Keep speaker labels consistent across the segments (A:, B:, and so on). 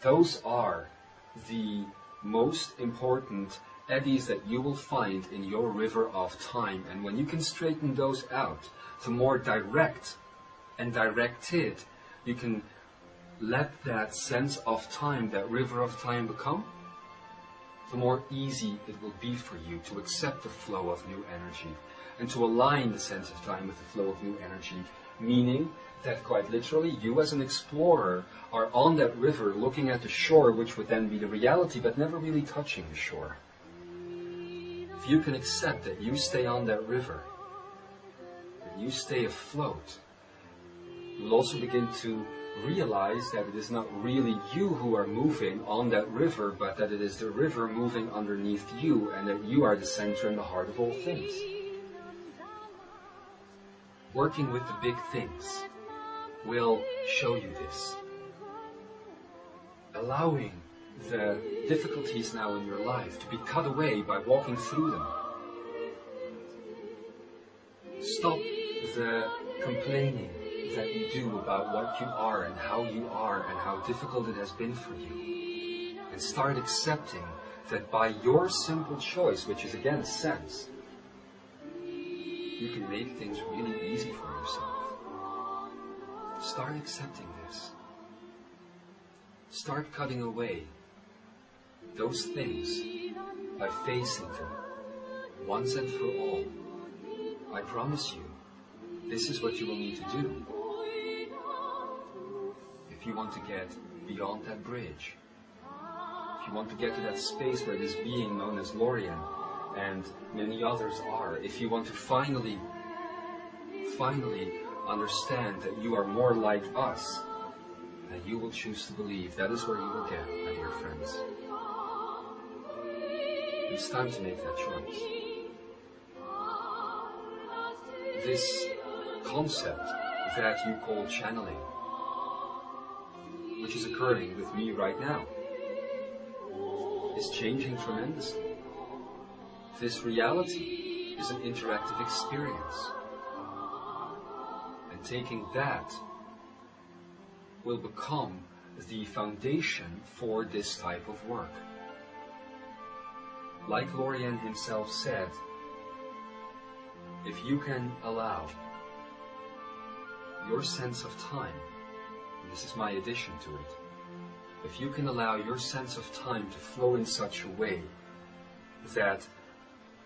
A: Those are the most important eddies that you will find in your river of time. And when you can straighten those out to more direct and directed, you can let that sense of time, that river of time become, the more easy it will be for you to accept the flow of new energy and to align the sense of time with the flow of new energy, meaning that quite literally you as an explorer are on that river looking at the shore, which would then be the reality, but never really touching the shore. If you can accept that you stay on that river, that you stay afloat, you will also begin to realize that it is not really you who are moving on that river, but that it is the river moving underneath you, and that you are the center and the heart of all things. Working with the big things will show you this. Allowing the difficulties now in your life to be cut away by walking through them. Stop the complaining that you do about what you are and how difficult it has been for you. And start accepting that by your simple choice, which is again sense, you can make things really easy for yourself. Start accepting this. Start cutting away those things by facing them once and for all. I promise you, this is what you will need to do if you want to get beyond that bridge. If you want to get to that space where this being known as Lorien and many others are, if you want to finally understand that you are more like us, then you will choose to believe. That is where you will get, my dear friends. It's time to make that choice. This concept that you call channeling, which is occurring with me right now, is changing tremendously. This reality is an interactive experience. And taking that will become the foundation for this type of work. Like Lorien himself said, if you can allow your sense of time, and this is my addition to it, if you can allow your sense of time to flow in such a way that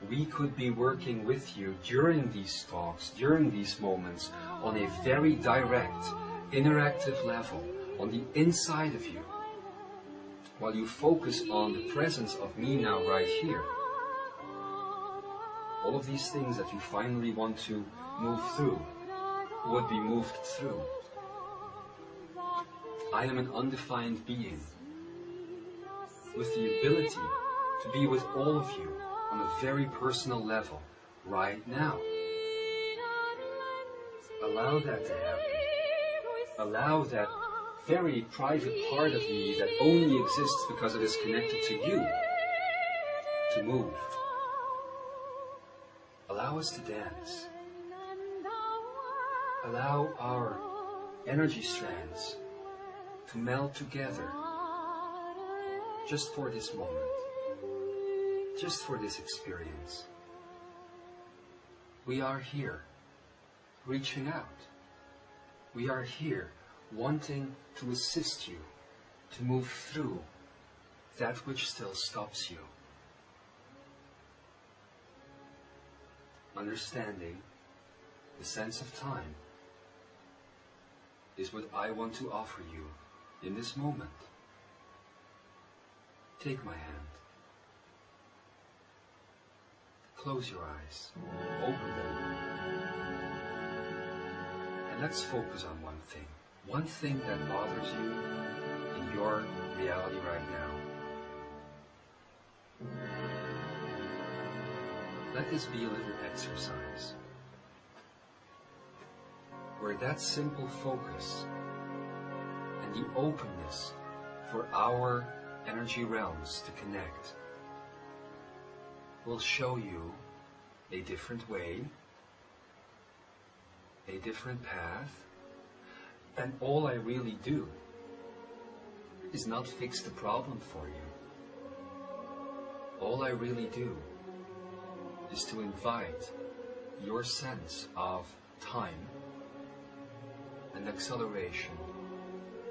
A: we could be working with you during these talks, during these moments, on a very direct, interactive level, on the inside of you, while you focus on the presence of me now right here. All of these things that you finally want to move through would be moved through. I am an undefined being with the ability to be with all of you on a very personal level right now. Allow that to happen. Allow that very private part of me that only exists because it is connected to you to move. Allow us to dance. Allow our energy strands to meld together just for this moment, just for this experience. We are here, reaching out. We are here, wanting to assist you to move through that which still stops you. Understanding the sense of time is what I want to offer you in this moment. Take my hand. Close your eyes. Open them. And let's focus on one thing. One thing that bothers you in your reality right now. Let this be a little exercise where that simple focus and the openness for our energy realms to connect will show you a different way, a different path, and all I really do is not fix the problem for you. All I really do is to invite your sense of time and acceleration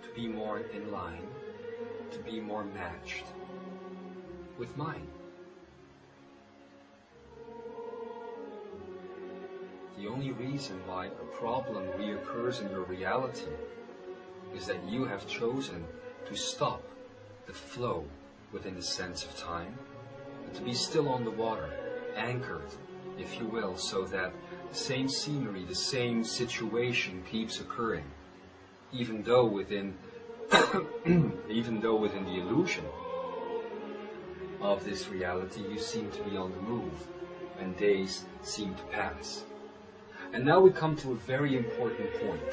A: to be more in line, to be more matched with mine. The only reason why a problem reoccurs in your reality is that you have chosen to stop the flow within the sense of time and to be still on the water, anchored, if you will, so that the same scenery, the same situation keeps occurring, even though within the illusion of this reality you seem to be on the move and days seem to pass. And now we come to a very important point.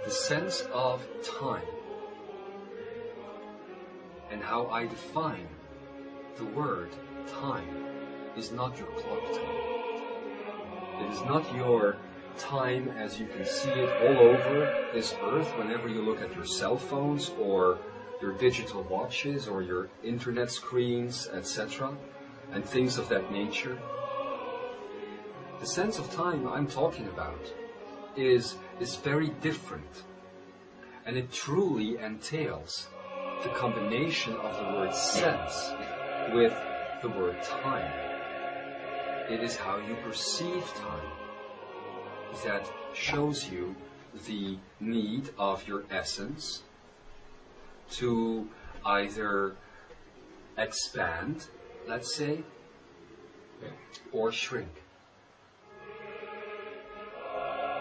A: The sense of time and how I define the word time is not your clock time. It is not your time as you can see it all over this earth whenever you look at your cell phones or your digital watches or your internet screens, etc., and things of that nature. The sense of time I'm talking about is very different, and it truly entails the combination of the word sense with the word time. It is how you perceive time that shows you the need of your essence to either expand, let's say, or shrink.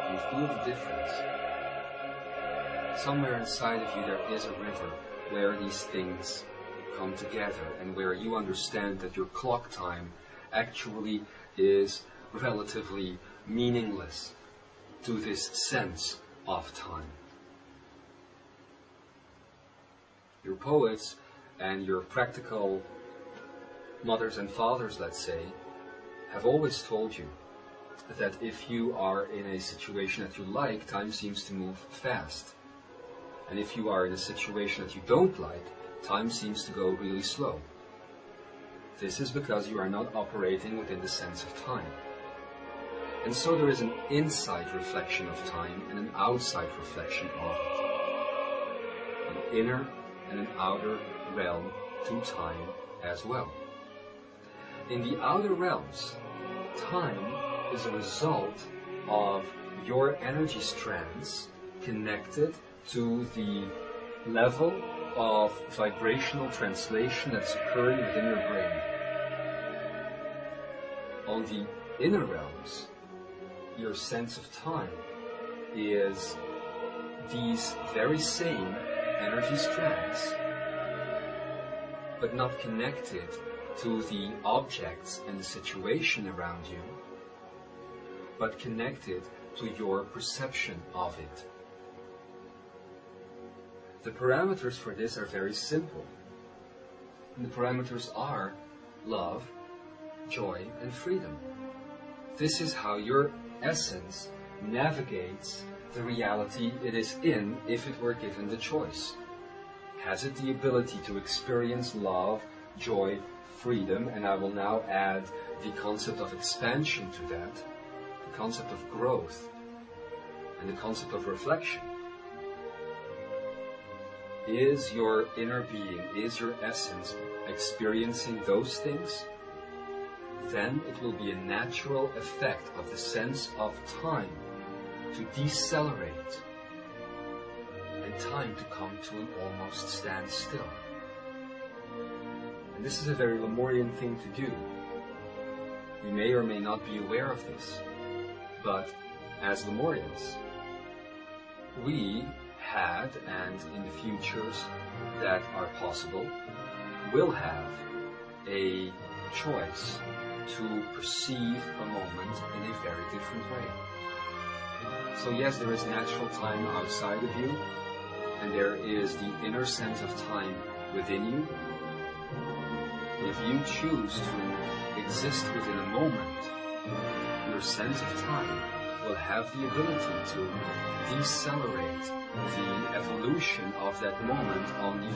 A: Do you feel the difference? Somewhere inside of you there is a river where these things come together and where you understand that your clock time actually is relatively meaningless to this sense of time. Your poets and your practical mothers and fathers, let's say, have always told you that if you are in a situation that you like, time seems to move fast. And if you are in a situation that you don't like, time seems to go really slow. This is because you are not operating within the sense of time. And so there is an inside reflection of time and an outside reflection of it. An inner and an outer realm to time as well. In the outer realms, time is a result of your energy strands connected to the level of vibrational translation that's occurring within your brain. On the inner realms, your sense of time is these very same energy strands, but not connected to the objects and the situation around you, but connected to your perception of it. The parameters for this are very simple. And the parameters are love, joy, and freedom. This is how your essence navigates the reality it is in if it were given the choice. Has it the ability to experience love, joy, freedom, and I will now add the concept of expansion to that, the concept of growth, and the concept of reflection. Is your inner being, is your essence experiencing those things? Then it will be a natural effect of the sense of time to decelerate and time to come to an almost standstill. And this is a very Lemurian thing to do. You may or may not be aware of this, but as Lemurians, we had, and in the futures that are possible, will have a choice to perceive a moment in a very different way. So yes, there is natural time outside of you, and there is the inner sense of time within you. If you choose to exist within a moment, your sense of time will have the ability to decelerate the evolution of that moment on the